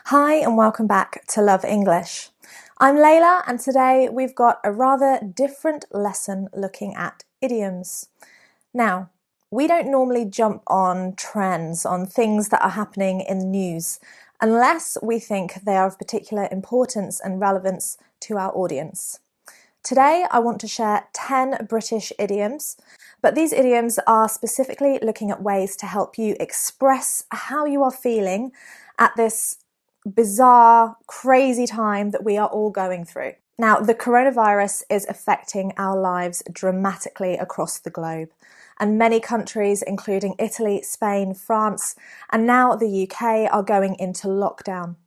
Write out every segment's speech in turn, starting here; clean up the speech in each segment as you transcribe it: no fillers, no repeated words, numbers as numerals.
Hi and welcome back to Love English. I'm Leila and today we've got a rather different lesson looking at idioms. Now, we don't normally jump on trends, on things that are happening in the news, unless we think they are of particular importance and relevance to our audience. Today I want to share 10 British idioms, but these idioms are specifically looking at ways to help you express how you are feeling at this bizarre, crazy time that we are all going through. Now, the coronavirus is affecting our lives dramatically across the globe, and many countries, including Italy, Spain, France, and now the UK, are going into lockdown.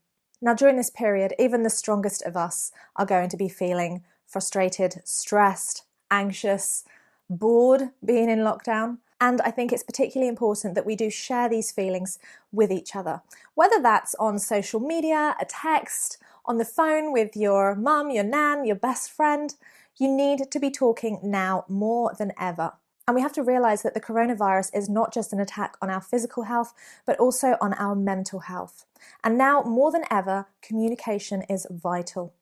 Now, during this period, even the strongest of us are going to be feeling frustrated, stressed, anxious, bored being in lockdown. And I think it's particularly important that we do share these feelings with each other, whether that's on social media, a text, on the phone with your mum, your nan, your best friend. You need to be talking now more than ever. And we have to realize that the coronavirus is not just an attack on our physical health, but also on our mental health. And now more than ever, communication is vital.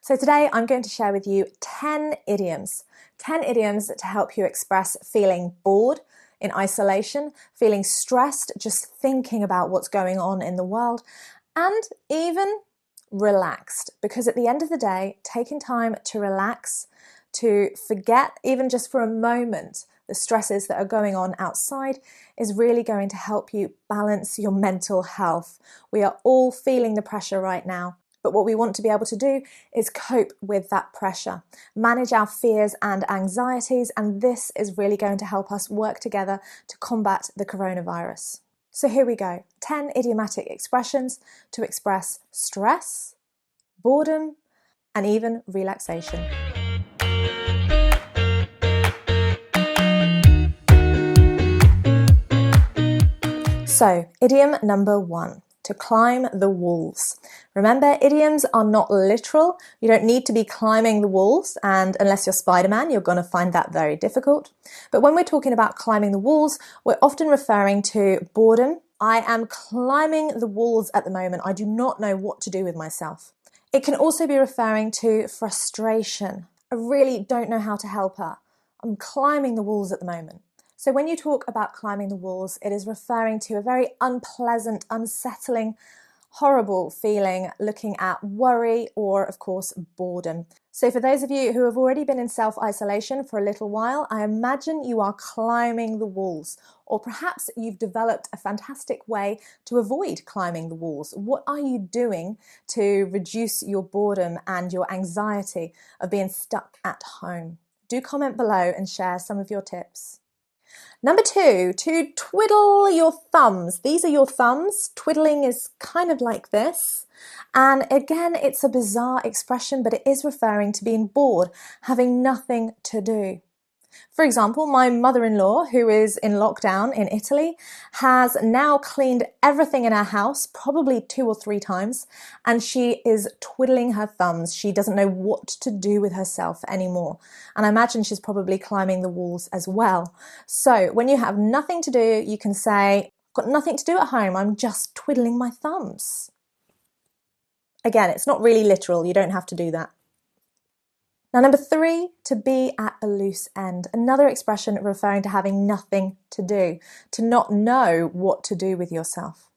So today I'm going to share with you 10 idioms. 10 idioms to help you express feeling bored in isolation, feeling stressed just thinking about what's going on in the world, and even relaxed. Because at the end of the day, taking time to relax, to forget even just for a moment the stresses that are going on outside is really going to help you balance your mental health. We are all feeling the pressure right now. But what we want to be able to do is cope with that pressure, manage our fears and anxieties, and this is really going to help us work together to combat the coronavirus. So here we go, 10 idiomatic expressions to express stress, boredom, and even relaxation. So, idiom number 1. To climb the walls. Remember, idioms are not literal. You don't need to be climbing the walls, and unless you're Spider-Man, you're going to find that very difficult. But when we're talking about climbing the walls, we're often referring to boredom. I am climbing the walls at the moment. I do not know what to do with myself. It can also be referring to frustration. I really don't know how to help her. I'm climbing the walls at the moment. So when you talk about climbing the walls, it is referring to a very unpleasant, unsettling, horrible feeling looking at worry or, of course, boredom. So for those of you who have already been in self-isolation for a little while, I imagine you are climbing the walls, or perhaps you've developed a fantastic way to avoid climbing the walls. What are you doing to reduce your boredom and your anxiety of being stuck at home? Do comment below and share some of your tips. Number 2, to twiddle your thumbs. These are your thumbs. Twiddling is kind of like this. And again, it's a bizarre expression, but it is referring to being bored, having nothing to do. For example, my mother-in-law, who is in lockdown in Italy, has now cleaned everything in her house, probably 2 or 3 times, and she is twiddling her thumbs. She doesn't know what to do with herself anymore. And I imagine she's probably climbing the walls as well. So when you have nothing to do, you can say, I've got nothing to do at home, I'm just twiddling my thumbs. Again, it's not really literal, you don't have to do that. Now, number 3, to be at a loose end. Another expression referring to having nothing to do, to not know what to do with yourself.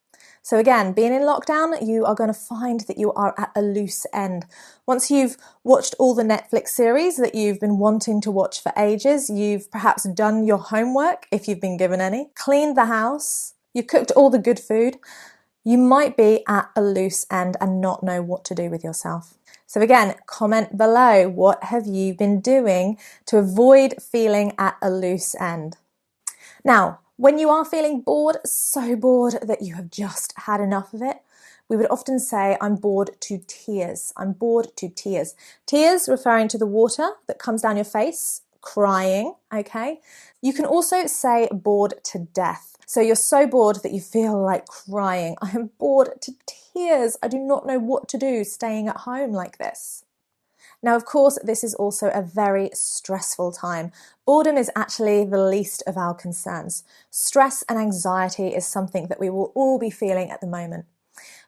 So again, being in lockdown, you are going to find that you are at a loose end. Once you've watched all the Netflix series that you've been wanting to watch for ages, you've perhaps done your homework, if you've been given any, cleaned the house, you've cooked all the good food, you might be at a loose end and not know what to do with yourself. So again, comment below, what have you been doing to avoid feeling at a loose end? Now, when you are feeling bored, so bored that you have just had enough of it, we would often say, I'm bored to tears. I'm bored to tears. Tears referring to the water that comes down your face, crying, okay? You can also say bored to death. So you're so bored that you feel like crying. I am bored to tears. I do not know what to do staying at home like this. Now, of course, this is also a very stressful time. Boredom is actually the least of our concerns. Stress and anxiety is something that we will all be feeling at the moment.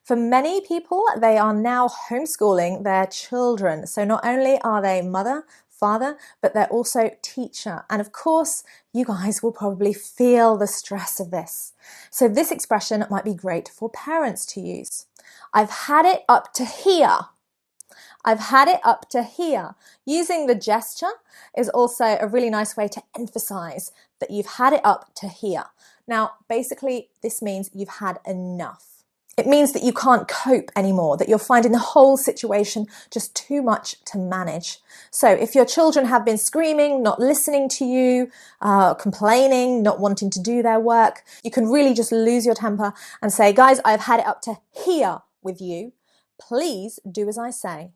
For many people, they are now homeschooling their children. So not only are they mother, father, but they're also teacher. And of course, you guys will probably feel the stress of this. So this expression might be great for parents to use. I've had it up to here. I've had it up to here. Using the gesture is also a really nice way to emphasize that you've had it up to here. Now, basically, this means you've had enough. It means that you can't cope anymore, that you're finding the whole situation just too much to manage. So if your children have been screaming, not listening to you, complaining, not wanting to do their work, you can really just lose your temper and say, guys, I've had it up to here with you. Please do as I say.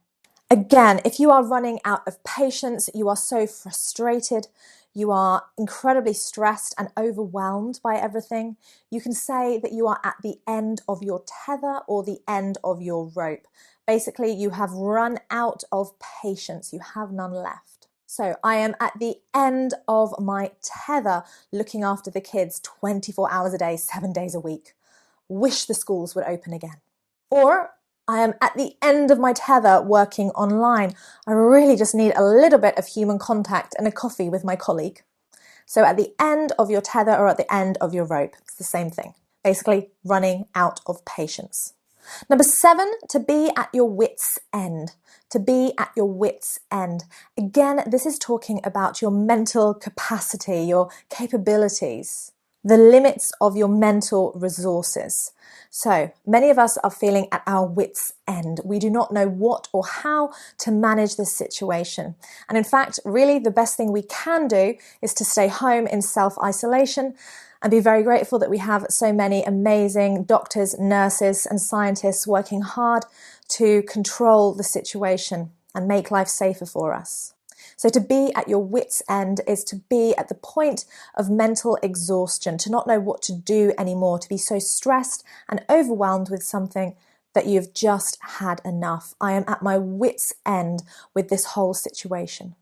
Again, if you are running out of patience, you are so frustrated, you are incredibly stressed and overwhelmed by everything, you can say that you are at the end of your tether or the end of your rope. Basically, you have run out of patience. You have none left. So I am at the end of my tether looking after the kids 24 hours a day, 7 days a week. Wish the schools would open again. Or I am at the end of my tether working online. I really just need a little bit of human contact and a coffee with my colleague. So at the end of your tether or at the end of your rope, it's the same thing. Basically, running out of patience. Number 7, to be at your wits' end. To be at your wits' end. Again, this is talking about your mental capacity, your capabilities, the limits of your mental resources. So many of us are feeling at our wits' end. We do not know what or how to manage this situation. And in fact, really the best thing we can do is to stay home in self-isolation and be very grateful that we have so many amazing doctors, nurses, and scientists working hard to control the situation and make life safer for us. So to be at your wits' end is to be at the point of mental exhaustion, to not know what to do anymore, to be so stressed and overwhelmed with something that you've just had enough. I am at my wits' end with this whole situation.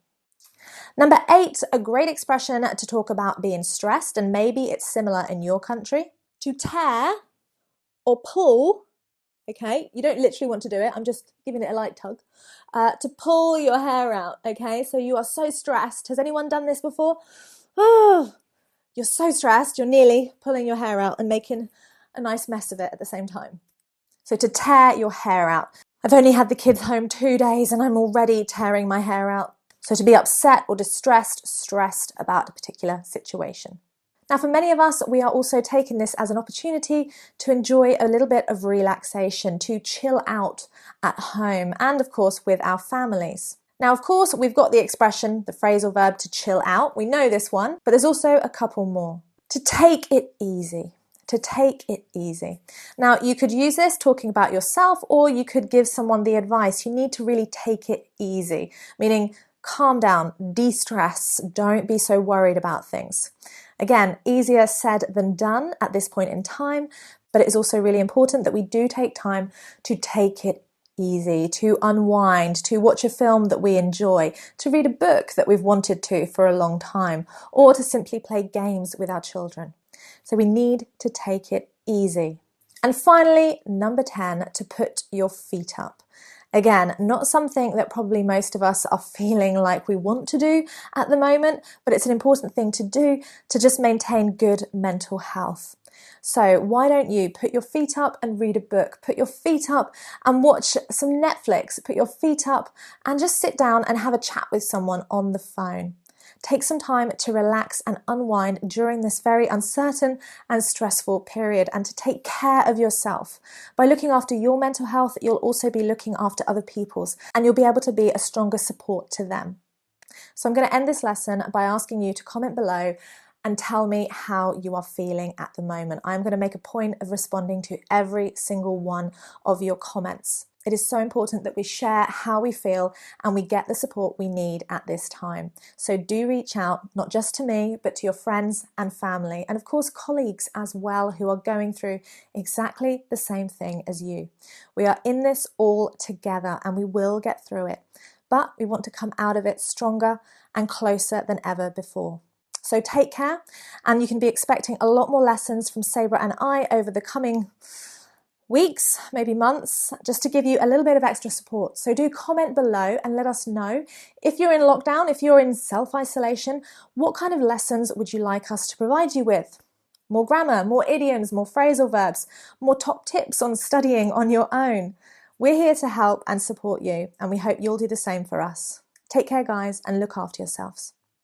Number 8, a great expression to talk about being stressed, and maybe it's similar in your country. To tear or pull, okay, you don't literally want to do it, I'm just giving it a light tug, to pull your hair out, okay? So you are so stressed. Has anyone done this before? Oh, you're so stressed, you're nearly pulling your hair out and making a nice mess of it at the same time. So to tear your hair out. I've only had the kids home 2 days and I'm already tearing my hair out. So to be upset or distressed, stressed about a particular situation. Now, for many of us, we are also taking this as an opportunity to enjoy a little bit of relaxation, to chill out at home, and of course with our families. Now, of course, we've got the expression, the phrasal verb to chill out. We know this one, but there's also a couple more. To take it easy. To take it easy. Now, you could use this talking about yourself, or you could give someone the advice. You need to really take it easy, meaning calm down, de-stress, don't be so worried about things. Again, easier said than done at this point in time, but it is also really important that we do take time to take it easy, to unwind, to watch a film that we enjoy, to read a book that we've wanted to for a long time, or to simply play games with our children. So we need to take it easy. And finally, number 10, to put your feet up. Again, not something that probably most of us are feeling like we want to do at the moment, but it's an important thing to do to just maintain good mental health. So why don't you put your feet up and read a book, put your feet up and watch some Netflix, put your feet up and just sit down and have a chat with someone on the phone. Take some time to relax and unwind during this very uncertain and stressful period, and to take care of yourself. By looking after your mental health, you'll also be looking after other people's, and you'll be able to be a stronger support to them. So I'm going to end this lesson by asking you to comment below and tell me how you are feeling at the moment. I'm going to make a point of responding to every single one of your comments. It is so important that we share how we feel and we get the support we need at this time. So do reach out, not just to me, but to your friends and family, and of course colleagues as well, who are going through exactly the same thing as you. We are in this all together and we will get through it, but we want to come out of it stronger and closer than ever before. So take care, and you can be expecting a lot more lessons from Sabrah and I over the coming weeks, maybe months, just to give you a little bit of extra support. So do comment below and let us know if you're in lockdown, if you're in self-isolation, what kind of lessons would you like us to provide you with? More grammar, more idioms, more phrasal verbs, more top tips on studying on your own. We're here to help and support you, and we hope you'll do the same for us. Take care, guys, and look after yourselves.